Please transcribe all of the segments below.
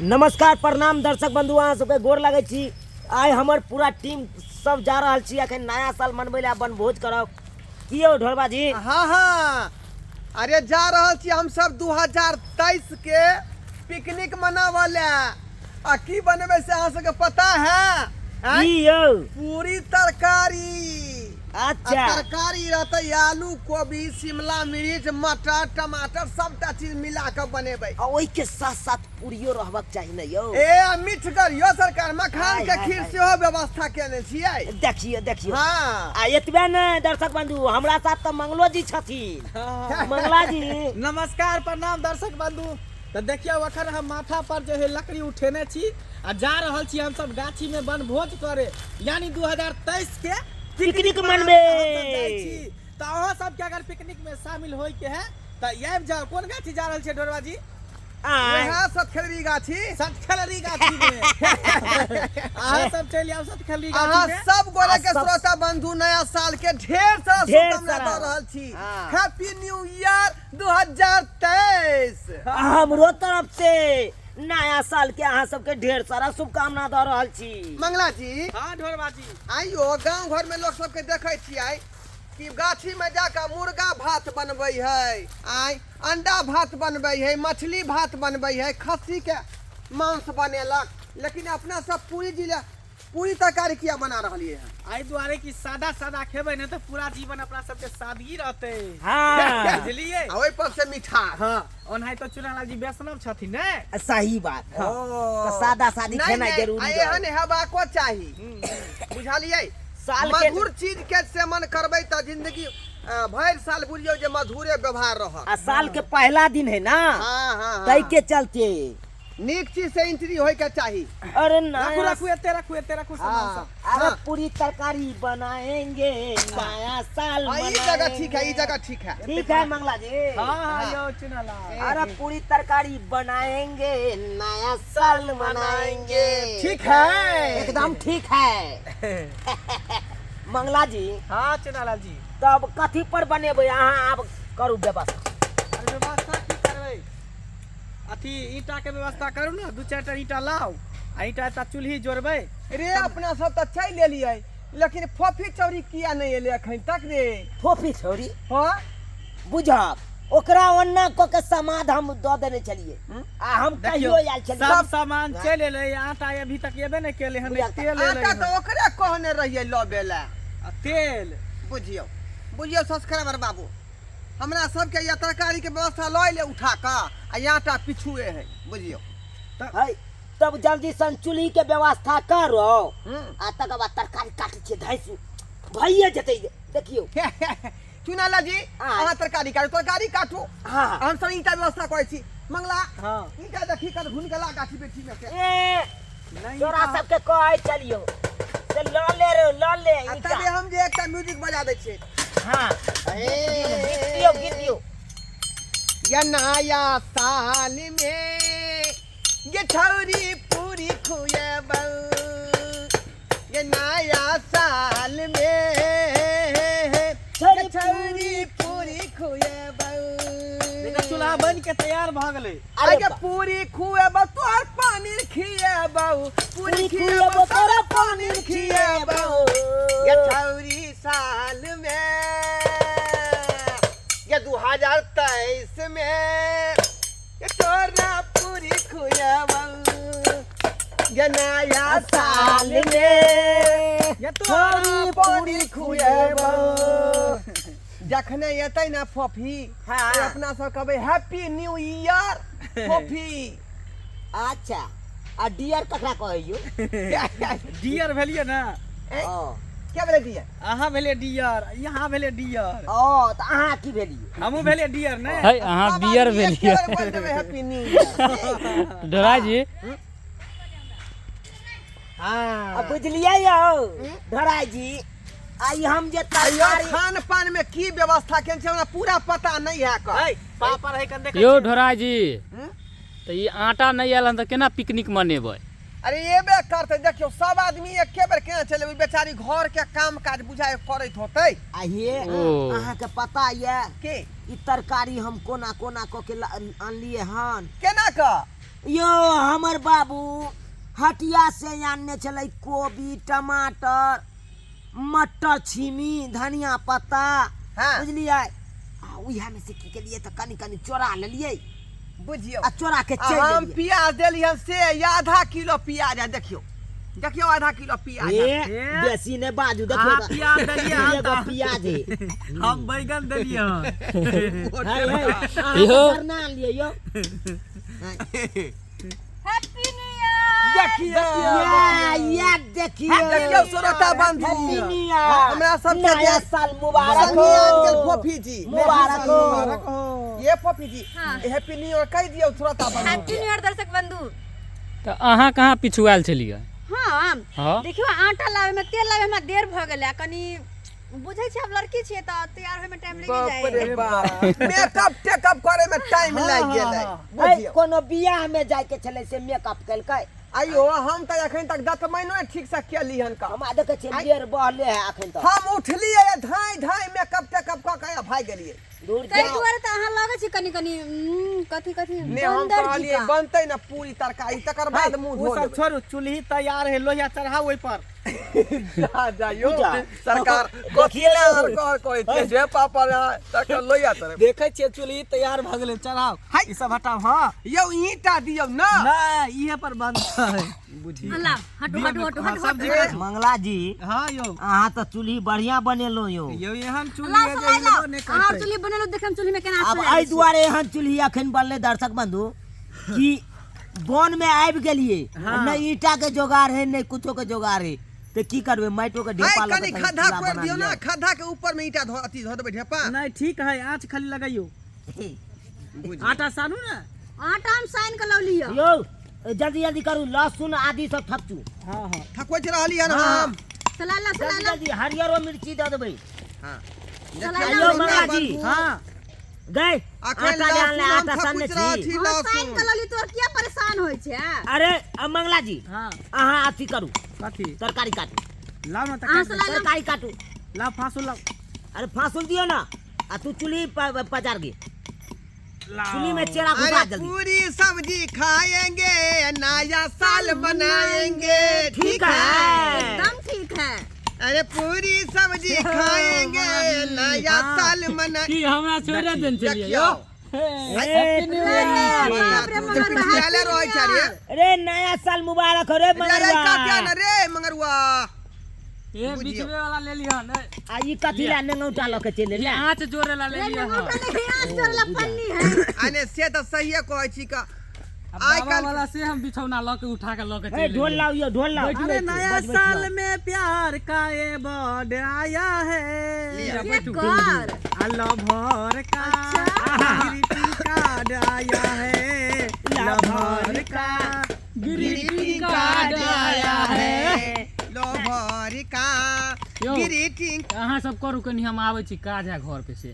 नमस्कार प्रणाम दर्शक बंधु अहाँ सबके गोर लागै छी। आइ हमर पूरा टीम सब जा रहल छी अखन नया साल मनबै ला बनभोज करब। की यौ ढोलबा जी? हाँ अरे जा रहल छी हम सब 2023 के पिकनिक मनावे ले। आ की बनबे से अहाँ सबके पता है? की यौ? पूरी तरकारी। अच्छा तरकारी रहते आलू कोबी शिमला मिर्च मटर टमाटर सबटा चीज मिला के बनेबै। आ ओइ के साथ साथ पूरियो रहबाक चाही न यौ। ए मिठगर यो सरकार मखान के हाय, खीर हाय। सेहो व्यवस्था केने छियै। देखियो हाँ आ एतबे न दर्शक बंधु हमरा साथ तो मंगलो जी छथिन। मंगला जी नमस्कार प्रणाम दर्शक बंधु। तो देखियो अखन हम माथा पर जो है लकड़ी उठेने छी आ जा रहल छी हम सब गाछी में बनभोज करे, यानी 2023 के पिकनिक मनावे मनबे। हम सब जाइ छी। तो अहाँ सब के अगर पिकनिक में शामिल होय के है तो आबि जाओ। कोन गाछी जा रहल छी ढोलबा जी? वहाँ सतखेलरी गाछी। सतखेलरी गाछी में अहाँ सब चलि आओ सतखेलरी अहाँ गाछी में। सब गोरे के सब- श्रोता बंधु नया साल के ढेर सारा ढेर शुभकामना सारा। दे रहल छी। हाँ। Happy new year 2023। हमरो तरफ से नया साल के अहाँ सबके ढेर सारा शुभकामना दे रहल छी। मंगला जी हाँ ढोलबा जी। आइयो गांव घर में लोग सबके देखे छियै कि गाछी में जाकर मुर्गा भात बनबै है, आई अंडा भात बनबै है, मछली भात बनबै है, खस्सी के मांस बनेलक। लेकिन अपना सब पूरी तरकारी किया बना रहलिए है? आई दुआरे की सादा सादा खेबै न तो पूरा जीवन अपना सबके सादगी रहते। हाँ बुझलिए? आ ओइ पर से मीठा। हाँ ओनाहि तो चुनालाल जी वैष्णव छथिन ने। सही बात। हाँ। तो सादा सादी नहीं, खेना नहीं, जरूरी आ एहन हेबाको चाही। बुझलिए? साल के मधुर चीज के सेवन करबै त जिंदगी भर साल बुझियो जे मधुरे व्यवहार रहत। आ साल के पहला दिन है ना, हाँ तई के चलते नीक चीज से एंट्री होय के चाही। अरे रखू नया रखू एते रखू सामान सब। अरे हाँ। पूरी तरकारी बनाएंगे नया साल हाँ, ई मनाएंगे। जगह ठीक है, ई जगह ठीक है। ठीक है मंगला जी। हाँ हाँ यो चुनालाल। अरे पूरी तरकारी बनाएंगे नया साल मनाएंगे। ठीक है। एकदम ठीक है। मंगला जी हाँ चुनालाल जी। तब कथी पर बनेबै अहाँ आब करू व्यवस्था। अरे व्यवस्था की करबै? अथी ईटा के व्यवस्था करू ना, दू चार टा ईटा लाओ आ ईटा ता चूल्ही जोड़बै। रे अपना सब त चल लेलियै, लेकिन फोफी चौरी किया नहीं एले अखन तक रे? फोफी छोरी हाँ बुझब ओकरा ओन्ना क के समाध हम द देने चलिए। आ हम देखियो, कहियो आयल चलिए। सब सामान चल एलै, आटा अभी तक एबे नहीं केले हन। बुझा तेल एलै आटा तो ओकरे कहने रहिए लबे ला। आ तेल बुझियो सब्सक्राइबर बाबू, हमरा सबके ये तरकारी के व्यवस्था लय ले उठा का आ ये आटा पिछुए है। बुझियो है तब जल्दी सन चूल्ही के व्यवस्था करो आ तकर बाद तरकारी काटे छिए धैस भइए जेतै। देखियो चुनाला जी हाँ। अहाँ तरकारी काटू। हाँ हम सब ईटा व्यवस्था करै छी। मंगला हाँ ईटा देखी कर भून के ला गाछी बेटी में से। ए नहीं तोरा सबके कहै चलियो से ल ले रे ल ले आ ईटा। तबे हम जे एकटा म्यूजिक बजा दै छियै। हाँ गीत दियो ये नया साल में ये छौरी पूरी खुएबौ, ये नया साल में ये छौरी पूरी खुएबौ। देखा चूल्हा बन के तैयार भ गेलै। अरे आगे बा- पूरी खुएबौ तोर पनीर खिएबौ, पूरी खुएबौ तोरा पनीर खिएबौ। ये छौरी साल में ये 2023 में ये तोरा पूरी खुएबौ, ये नया साल में ये तो छोरी पूरी खुएबौ। जखने एतै ना फोफी हाँ। तो अपना सब कहबै हैप्पी न्यू ईयर फोफी। अच्छा आ डियर ककरा कहैयो? डियर भेलिए ना, क्या बोले दिए? अहाँ भेले डियर, यहाँ भेले डियर, ओ त अहाँ की भेलिए? हमहू भेले डियर ने। है अहाँ बियर भेलिए हैप्पी न्यू ईयर। ढोला जी। आ बुझलिए यौ धराई जी आई हम जे तरकारी खान पान में की व्यवस्था केने छै हमरा पूरा पता नहीं है का। है पापा है कन देखे यो छियै? ढोला जी हम्म? तो ये आटा नहीं आयल हन तो केना पिकनिक मनेबै? अरे एबे करते देखियो सब आदमी एके बेर केना चले बेचारी घर के काम काज बुझाए करैत होतै। आइए ओ। अहाँ के पता ये के ई तरकारी हम कोना कोना क के आनलिए हन। केना का यो हमर बाबू हटिया से आनने चले कोबी टमाटर मटर छीमी धनिया पत्ता हाँ। बुझलिए उहे में से की के लिए तो कनी कनी चोरा ले लिए बुझियो आ चोरा के चल हम गेलिए प्याज देलियन से आधा किलो प्याज है देखियो देखियो आधा किलो प्याज ए बेसी ने बाजू देखो हाँ, प्याज देलिए हम एगो तो। प्याज है हम बैगन देलिए यो करना लिए यो हैप्पी न्यू ईयर। देखियो या देखिए देखियो श्रोता बंधु हैप्पी न्यू ईयर हमरा सब नया साल मुबारक संगे अंकल हो फोफी जी मुबारक हो ये फोफी जी हाँ। हैप्पी न्यू ईयर कह दियो श्रोता बंधु हैप्पी न्यू ईयर दर्शक बंधु। तो अहाँ कहाँ पिछुआल छलियै हाँ हाँ देखियो आटा लावे में तेल लावे में देर भ गेलै कनी बुझै छी अब लड़की छियै त तैयार होय में टाइम लगी बाप रे जाए। बाप मेकअप टेकअप करे में टाइम लाग गेलै है बुझियो कोनो बियाह में जाय के छले से मेकअप केलकै आइयो हम त एखन तक दतमैनो ठीक से केली हन का हम देखे छियै बेर बहले है अखन तक हम उठलिए धाई धाई मेकअप टेकअप क के भाग गेलिए दूर तै जाओ दुआरे त अहाँ लगे छी कनी कनी कथी कथी ने हम बंदर जी कहलिए का। बनतै ना पूरी तरकारी तकर बाद मुंह वो धो सब लेबै। छोड़ू चूल्ही तैयार है लोहिया चढ़ाओ ओइ पर जा जाइयो जा। सरकार देखिए कोथिला और कहै छै जे पापा तक लोया तर देखे छियै चूल्ही तैयार भ गेलै चढ़ाओ हाय। ई सब हटाओ हाँ यौ ईटा दियौ ना नहीं इहे पर बंद है बुझी अल्लाह हटो हटो हटो हटो सब हटो। जगह मंगला जी हाँ यो अहाँ तो चूल्ही बढ़िया बनेलो यो यो एहन चूल्ही अल्लाह है से जे हिलबो लो नहीं अहाँ करतै चुल्ही बनेलो देखम चुल्ही में केना अब आग एहि दुआरे एहन चूल्ही अखन बनले दर्शक बंधु कि वन में आबि गेलिए हाँ। न ईटा के जोगाड़ है न कुछो के जोगाड़ है तो की करबे माइटो के ढेपा हाय लगा कनी खड्डा कोड़ दियौ ना खड्डा के ऊपर में ईटा धो अथी धो देबै ढेपा नहीं ठीक है आँच खाली लगाइयो आटा सानू ना आटा हम साइन कर लौलियो। यो जल्दी जल्दी करू लहसुन आदि सब थपचू हाँ हाँ थकोच रहली हन हाँ। हम सलाला जल्दी सलाला जल्दी हरियरो मिर्ची दे देबै हां आइयो मंगला जी हाँ गए अखन आटा डालने लहसुन आटा सानने थकुच रहल छी छी हाँ साइन लहसुन कर लौली तोर किया परेशान होय छै। अरे अब मंगला जी हाँ अहाँ अथी करू कथी तरकारी काटू लाओ ना अहाँ तक सलाला तरकारी काटू लाओ फांसू लाओ अरे फांसुल दियो ना आ तू चूल्ही पजार गे चूल्ही में चेरा घुसा अरे जल्दी पूरी सब्जी खाएंगे नया साल बनाएंगे ठीक है एकदम ठीक है। अरे पूरी सब्जी खाएंगे नया साल मना की हमरा छोड़े देन छलियै देखियो यो चले रोय छ रे अरे नया साल मुबारक हो रे अरे मंगरुआ काट्या न रे मंगरुआ ए बिचवे वाला ले लिया ने आ ई कथी ला नंगौटा ल के चले रे आँच जोरे ला ले लिया हां पन्नी है आने से तो सही कहै छी का आई वाला से हम बिछौना ल के उठा के ल के ए चले ढोल लाओ यो ढोल लाओ अरे नया साल में प्यार का ये बर्थडे आया है लिया। ये कर अल्लाह भर का ग्रीटिंग कार्ड आया है लभर का ग्रीटिंग कार्ड आया है लो भरी का यो। ग्रीटिंग अहाँ सब करू कनी हम आबै छी काज है घर पे से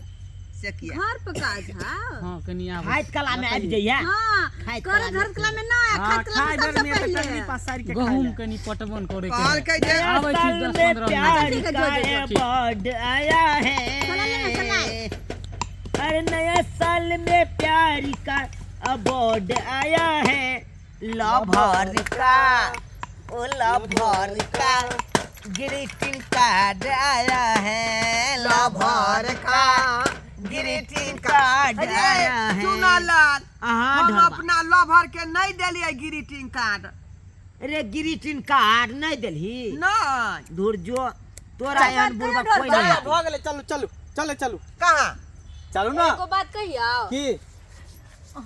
किया घर पे काज है। हां कनी आबै खाइत कला में आबि जइया हाँ खाइत कर कला घर कला में ना है हाँ खाइत कला खाए में घर सबसे में तो पहले टकली पास साइड के गहूम खाए कनी पटवन करे कहल के के जे आबै छी 10 15 प्यार ठीक है, का जो, ये ठीक। बर्थडे आया चला लेना, चला। है अरे नया साल में प्यार का बर्थडे आया है लभर का ओ लभर का ग्रीटिंग कार्ड आया है लभर का ग्रीटिंग कार्ड आया अरे है सुना लाल हाँ, हम ढरबा। अपना लवर के नहीं देलिए ग्रीटिंग कार्ड अरे ग्रीटिंग कार्ड नहीं देलही नहीं दूर जो तोरा एहन बुढ़बा कोई नहीं है। हो गेले चलू चलू चले चलू कहाँ चलू ना एगो बात कहियो की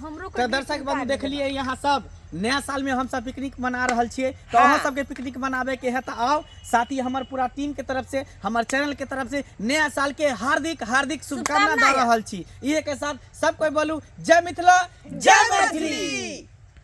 हमरो तो दर्शक बंधु देखलिए यहाँ सब नया साल में हम सब पिकनिक मना रहल छिए तो अहाँ सबके पिकनिक मनाबे के है तो आओ साथ ही हमार पूरा टीम के तरफ से हमार चैनल के तरफ से नया साल के हार्दिक हार्दिक शुभकामना दे रहल छी इहे के साथ सब कोई बोलू जय मिथिला जय मैथिली।